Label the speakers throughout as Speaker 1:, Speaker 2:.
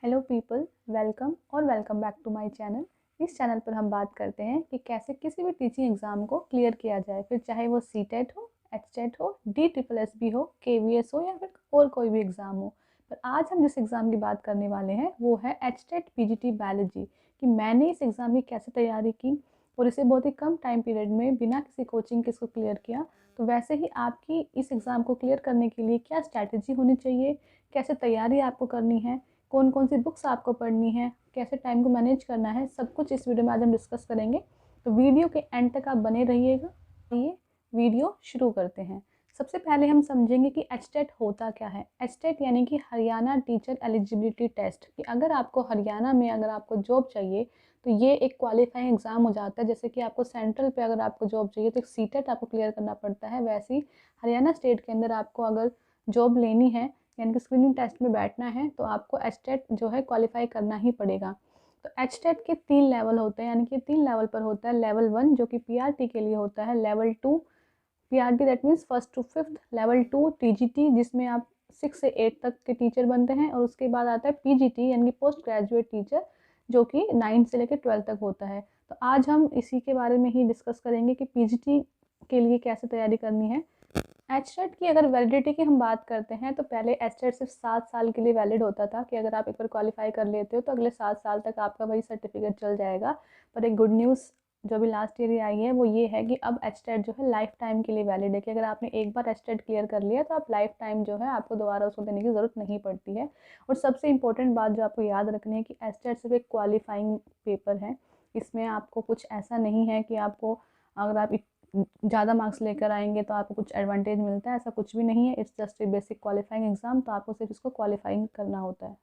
Speaker 1: Hello people, welcome और welcome back to my channel. इस channel पर हम बात करते हैं कि कैसे किसी भी टीचिंग एग्ज़ाम को क्लियर किया जाए, फिर चाहे वो सीटेट हो, एचटेट हो, DSSS हो, KVS हो या फिर और कोई भी एग्ज़ाम हो। पर आज हम जिस एग्ज़ाम की बात करने वाले हैं वो है एचटेट PGT बायोलॉजी, कि मैंने इस एग्ज़ाम की कैसे तैयारी की और इसे बहुत ही कम टाइम पीरियड में बिना किसी कोचिंग के इसको क्लियर किया। तो वैसे ही आपकी इस एग्ज़ाम को क्लियर करने के लिए क्या स्ट्रैटेजी होनी चाहिए, कैसे तैयारी आपको करनी है, कौन कौन सी बुक्स आपको पढ़नी है, कैसे टाइम को मैनेज करना है, सब कुछ इस वीडियो में आज हम डिस्कस करेंगे। तो वीडियो के एंड तक आप बने रहिएगा। ये वीडियो शुरू करते हैं। सबसे पहले हम समझेंगे कि एचटेट होता क्या है। एचटेट यानी कि हरियाणा टीचर एलिजिबिलिटी टेस्ट, कि अगर आपको हरियाणा में अगर आपको जॉब चाहिए तो ये एक क्वालिफाइंग एग्ज़ाम हो जाता है। जैसे कि आपको सेंट्रल पे अगर आपको जॉब चाहिए तो एक सीटेट आपको क्लियर करना पड़ता है, वैसे ही हरियाणा स्टेट के अंदर आपको अगर जॉब लेनी है यानी कि स्क्रीनिंग टेस्ट में बैठना है तो आपको एचटेट जो है क्वालिफाई करना ही पड़ेगा। तो एचटेट के 3 लेवल होते हैं, यानी कि 3 लेवल पर होता है। लेवल 1 जो कि पीआरटी के लिए होता है, level 2 PRT that means first to fifth, level 2 TGT जिसमें आप 6 से 8 तक के टीचर बनते हैं, और उसके बाद आता है पीजीटी यानी कि पोस्ट ग्रेजुएट टीचर जो कि 9 से लेकर 12 तक होता है। तो आज हम इसी के बारे में ही डिस्कस करेंगे कि पीजीटी के लिए कैसे तैयारी करनी है। एचटेट की अगर वैलिडिटी की हम बात करते हैं तो पहले एचटेट सिर्फ 7 साल के लिए वैलिड होता था, कि अगर आप एक बार क्वालिफाई कर लेते हो तो अगले 7 साल तक आपका वही सर्टिफिकेट चल जाएगा। पर एक गुड न्यूज़ जो भी लास्ट ईयर आई है वो ये है कि अब एचटेट जो है लाइफ टाइम के लिए वैलिड है, कि अगर आपने एक बार एचटेट क्लियर कर लिया तो आप लाइफ टाइम जो है आपको दोबारा उसको देने की ज़रूरत नहीं पड़ती है। और सबसे इंपॉर्टेंट बात जो आपको याद रखनी है कि एचटेट सिर्फ एक क्वालिफाइंग पेपर है, इसमें आपको कुछ ऐसा नहीं है कि आपको अगर आप ज़्यादा मार्क्स लेकर आएंगे तो आपको कुछ एडवांटेज मिलता है, ऐसा कुछ भी नहीं है। It's just a basic qualifying exam, तो आपको सिर्फ इसको क्वालिफाइंग करना होता है।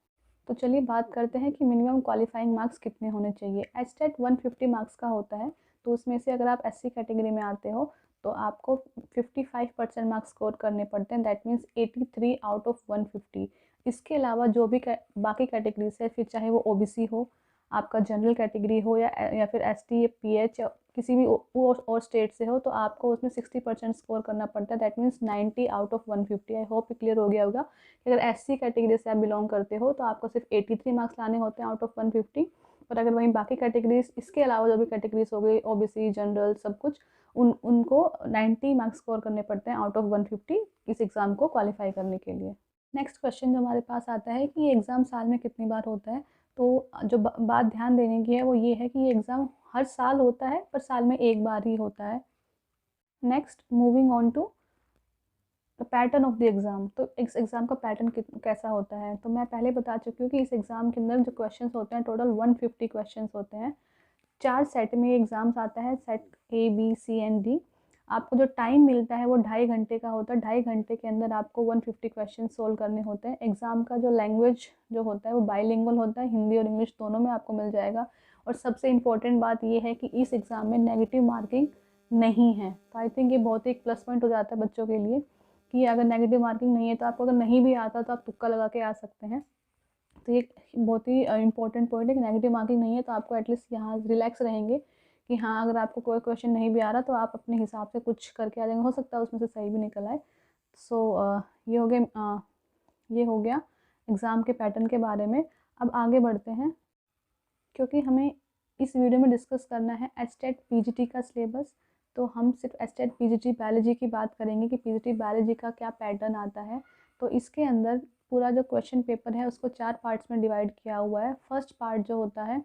Speaker 1: तो चलिए बात करते हैं कि मिनिमम क्वालिफाइंग मार्क्स कितने होने चाहिए। एचटेट 150 मार्क्स का होता है, तो उसमें से अगर आप एससी कैटेगरी में आते हो तो आपको 55% मार्क्स स्कोर करने पड़ते हैं, दैट मीन्स 83 आउट ऑफ 150। इसके अलावा जो भी बाकी कैटेगरीज है, फिर चाहे वो ओबीसी हो, आपका जनरल कैटेगरी हो या फिर एसटी या पीएच या किसी भी और स्टेट से हो, तो आपको उसमें 60% स्कोर करना पड़ता है, that means 90 out of 150। I hope clear हो गया होगा कि अगर एससी कैटेगरी से आप बिलोंग करते हो तो आपको सिर्फ 83 मार्क्स लाने होते हैं आउट ऑफ 150। पर अगर वहीं बाकी कैटेगरीज, इसके अलावा जो भी कैटेगरीज हो गई, ओबीसी, जनरल, सब कुछ, उनको 90 मार्क्स स्कोर करने पड़ते हैं आउट ऑफ 150 इस एग्ज़ाम को क्वालिफाई करने के लिए। नेक्स्ट क्वेश्चन जो हमारे पास आता है कि ये एग्ज़ाम साल में कितनी बार होता है। तो जो बात ध्यान देने की है वो ये है कि ये एग्ज़ाम हर साल होता है, पर साल में एक बार ही होता है। Next, moving on to the pattern of the exam. तो इस एग्ज़ाम का पैटर्न कैसा होता है, तो मैं पहले बता चुकी हूँ कि इस एग्ज़ाम के अंदर जो क्वेश्चन होते हैं टोटल 150 क्वेश्चन होते हैं। 4 सेट में एग्ज़ाम्स आता है, set A B C and D। आपको जो टाइम मिलता है वो 2.5 घंटे का होता है। 2.5 घंटे के अंदर आपको 150 क्वेश्चन सोल्व करने होते हैं। एग्ज़ाम का जो लैंग्वेज जो होता है वो बाईलिंगुअल होता है, हिंदी और इंग्लिश दोनों में आपको मिल जाएगा। और सबसे इम्पोर्टेंट बात ये है कि इस एग्ज़ाम में नेगेटिव मार्किंग नहीं है। तो आई थिंक ये बहुत ही एक प्लस पॉइंट हो जाता है बच्चों के लिए, कि अगर नेगेटिव मार्किंग नहीं है तो आपको अगर नहीं भी आता तो आप तुक्का लगा के आ सकते हैं। तो ये बहुत ही इंपॉर्टेंट पॉइंट है कि नेगेटिव मार्किंग नहीं है, तो आपको एटलीस्ट यहाँ रिलैक्स रहेंगे कि हाँ, अगर आपको कोई क्वेश्चन नहीं भी आ रहा तो आप अपने हिसाब से कुछ करके आ जाएंगे, हो सकता है उसमें से सही भी निकल आए। सो ये हो गया एग्ज़ाम के पैटर्न के बारे में। अब आगे बढ़ते हैं, क्योंकि हमें इस वीडियो में डिस्कस करना है एचटेट पीजीटी का सिलेबस। तो हम सिर्फ एचटेट पीजीटी बायोलॉजी की बात करेंगे कि पीजीटी बायोलॉजी का क्या पैटर्न आता है। तो इसके अंदर पूरा जो क्वेश्चन पेपर है उसको 4 पार्ट्स में डिवाइड किया हुआ है। फर्स्ट पार्ट जो होता है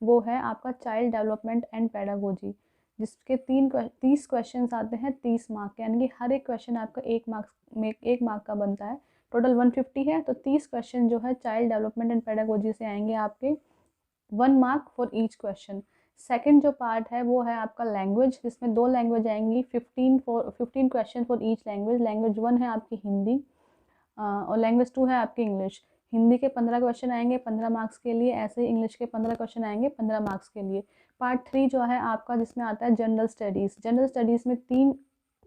Speaker 1: वो है आपका चाइल्ड डेवलपमेंट एंड पेडागोजी, जिसके 30 क्वेश्चन आते हैं, 30 मार्क के, यानी कि हर एक क्वेश्चन आपका 1 मार्क का बनता है। टोटल 150 है, तो 30 क्वेश्चन जो है चाइल्ड डेवलपमेंट एंड पेडागोजी से आएंगे आपके, 1 mark for each question. Second जो पार्ट है वो है आपका लैंग्वेज, जिसमें 2 लैंग्वेज आएंगी, 15 question for each language. Language 1 है आपकी हिंदी और लैंग्वेज 2 है आपकी इंग्लिश। हिंदी के 15 क्वेश्चन आएंगे 15 मार्क्स के लिए, ऐसे ही इंग्लिश के 15 क्वेश्चन आएंगे 15 मार्क्स के लिए। पार्ट 3 जो है आपका, जिसमें आता है जनरल स्टडीज़। जनरल स्टडीज़ में 3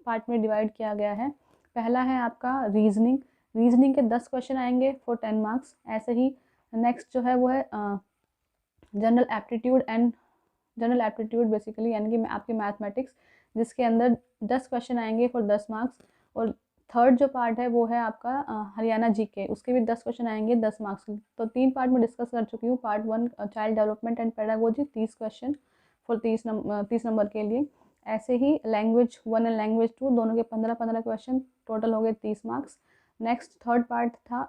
Speaker 1: पार्ट में डिवाइड किया गया है। पहला है आपका रीजनिंग। रीजनिंग के 10 क्वेश्चन आएंगे फॉर 10 मार्क्स। ऐसे ही नेक्स्ट जो है वो है जनरल एप्टीट्यूड बेसिकली, यानी कि आपकी मैथमेटिक्स, जिसके अंदर 10 क्वेश्चन आएंगे फॉर 10 मार्क्स। और थर्ड जो पार्ट है वो है आपका हरियाणा जीके, उसके भी 10 क्वेश्चन आएंगे 10 मार्क्स के। तो 3 पार्ट में डिस्कस कर चुकी हूँ। Part 1 child development and pedagogy 30 question for 30 number के लिए। ऐसे ही लैंग्वेज 1 एंड लैंग्वेज 2 दोनों के 15-15 क्वेश्चन, टोटल हो गए 30 मार्क्स। नेक्स्ट थर्ड पार्ट था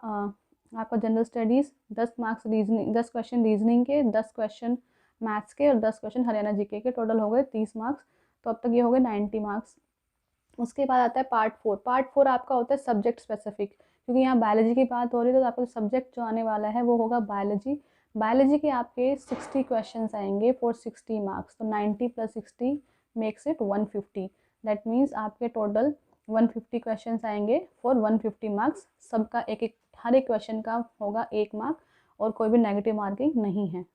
Speaker 1: आपका general studies, 10 marks reasoning, 10 question reasoning के, 10 क्वेश्चन मैथ्स के और 10 क्वेश्चन हरियाणा जीके के, टोटल हो गए 30 मार्क्स। तो अब तक ये हो गए 90 मार्क्स। उसके बाद आता है पार्ट 4। पार्ट 4 आपका होता है सब्जेक्ट स्पेसिफिक, क्योंकि यहाँ बायोलॉजी की बात हो रही है तो आपका सब्जेक्ट जो आने वाला है वो होगा बायोलॉजी। बायोलॉजी के आपके 60 क्वेश्चंस आएंगे फॉर 60 मार्क्स। तो 90 + 60 मेक्स इट 150। दैट मीन्स आपके टोटल 150 क्वेश्चंस आएंगे फॉर 150 मार्क्स। सबका एक एक, हर एक क्वेश्चन का होगा 1 मार्क और कोई भी नेगेटिव मार्किंग नहीं है।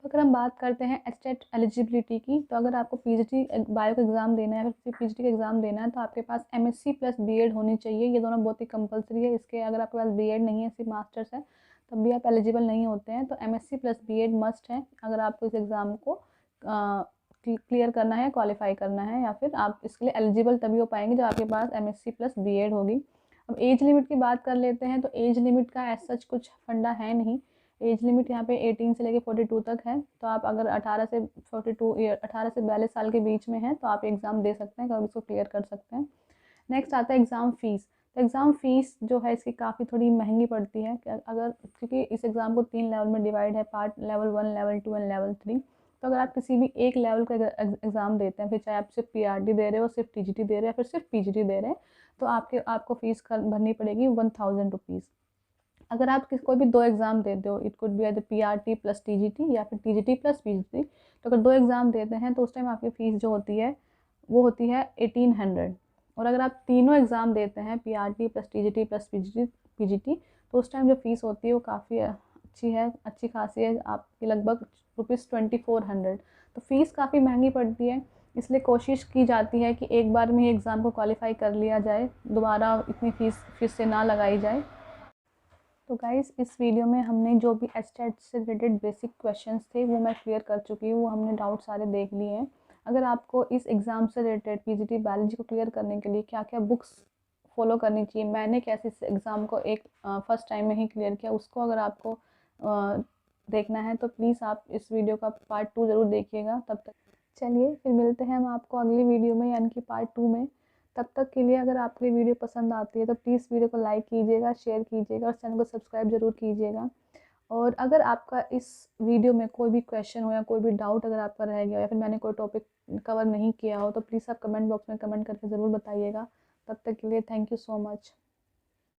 Speaker 1: अगर हम बात करते हैं एचटेट एलिजिबिलिटी की, तो अगर आपको पीजीटी बायो का एग्ज़ाम देना है, फिर पीजीटी का एग्ज़ाम देना है, तो आपके पास एमएससी + बीएड होनी चाहिए। ये दोनों बहुत ही कंपलसरी है। इसके अगर आपके पास बीएड नहीं है, सिर्फ मास्टर्स है, तब भी आप एलिजिबल नहीं होते हैं। तो एमएससी + बीएड मस्ट है अगर आपको इस एग्ज़ाम को क्लियर करना है, क्वालिफाई करना है, या फिर आप इसके लिए एलिजिबल तभी हो पाएंगे जब आपके पास एमएससी + बीएड होगी। अब एज लिमिट की बात कर लेते हैं। तो एज लिमिट का एज सच कुछ फंडा है नहीं। एज लिमिट यहाँ पे 18 से लेके 42 तक है। तो आप अगर 18 से 42 साल के बीच में हैं तो आप एग्ज़ाम दे सकते हैं, कभी इसको क्लियर कर सकते हैं। नेक्स्ट आता है एग्ज़ाम फ़ीस। तो एग्ज़ाम फ़ीस जो है इसकी काफ़ी थोड़ी महंगी पड़ती है, अगर क्योंकि इस एग्ज़ाम को 3 लेवल में डिवाइड है, part level 1, level 2 and level 3। तो अगर आप किसी भी एक लेवल का एग्ज़ाम देते हैं, फिर चाहे आप सिर्फ पीआरटी दे रहे हो, सिर्फ टीजीटी दे रहे हैं, फिर सिर्फ पीजीटी दे रहे हैं, तो आपको फ़ीस भरनी पड़ेगी 1000 रुपीज़। अगर आप कोई भी 2 एग्ज़ाम देते हो, it could be as PRT + TGT या फिर टीजीटी + पीजीटी, तो अगर 2 एग्ज़ाम देते हैं तो उस टाइम आपकी फ़ीस जो होती है वो होती है 1800। और अगर आप तीनों एग्ज़ाम देते हैं, पीआरटी + टीजीटी + पीजीटी, तो उस टाइम जो फ़ीस होती है वो काफ़ी अच्छी है, अच्छी खासी है, आपकी लगभग ₹2400। तो फ़ीस काफ़ी महंगी पड़ती है। इसलिए कोशिश की जाती है कि एक बार में ही एग्ज़ाम को क्वालिफाई कर लिया जाए, दोबारा इतनी फ़ीस से ना लगाई जाए। तो गाइज़, इस वीडियो में हमने जो भी एचटेट से रिलेटेड बेसिक क्वेश्चंस थे वो मैं क्लियर कर चुकी हूँ। वो हमने डाउट सारे देख लिए हैं। अगर आपको इस एग्ज़ाम से रिलेटेड पीजीटी बायोलॉजी को क्लियर करने के लिए क्या क्या बुक्स फॉलो करनी चाहिए, मैंने कैसे इस एग्ज़ाम को एक फर्स्ट टाइम में ही क्लियर किया, उसको अगर आपको देखना है तो प्लीज़ आप इस वीडियो का पार्ट 2 ज़रूर देखिएगा। तब तक चलिए फिर मिलते हैं हम आपको अगली वीडियो में, यानी कि पार्ट 2 में। तब तक के लिए अगर आपको ये वीडियो पसंद आती है तो प्लीज़ वीडियो को लाइक कीजिएगा, शेयर कीजिएगा और चैनल को सब्सक्राइब ज़रूर कीजिएगा। और अगर आपका इस वीडियो में कोई भी क्वेश्चन हो या कोई भी डाउट अगर आपका रह गया हो या फिर मैंने कोई टॉपिक कवर नहीं किया हो, तो प्लीज़ आप कमेंट बॉक्स में कमेंट करके ज़रूर बताइएगा। तब तक के लिए थैंक यू सो मच।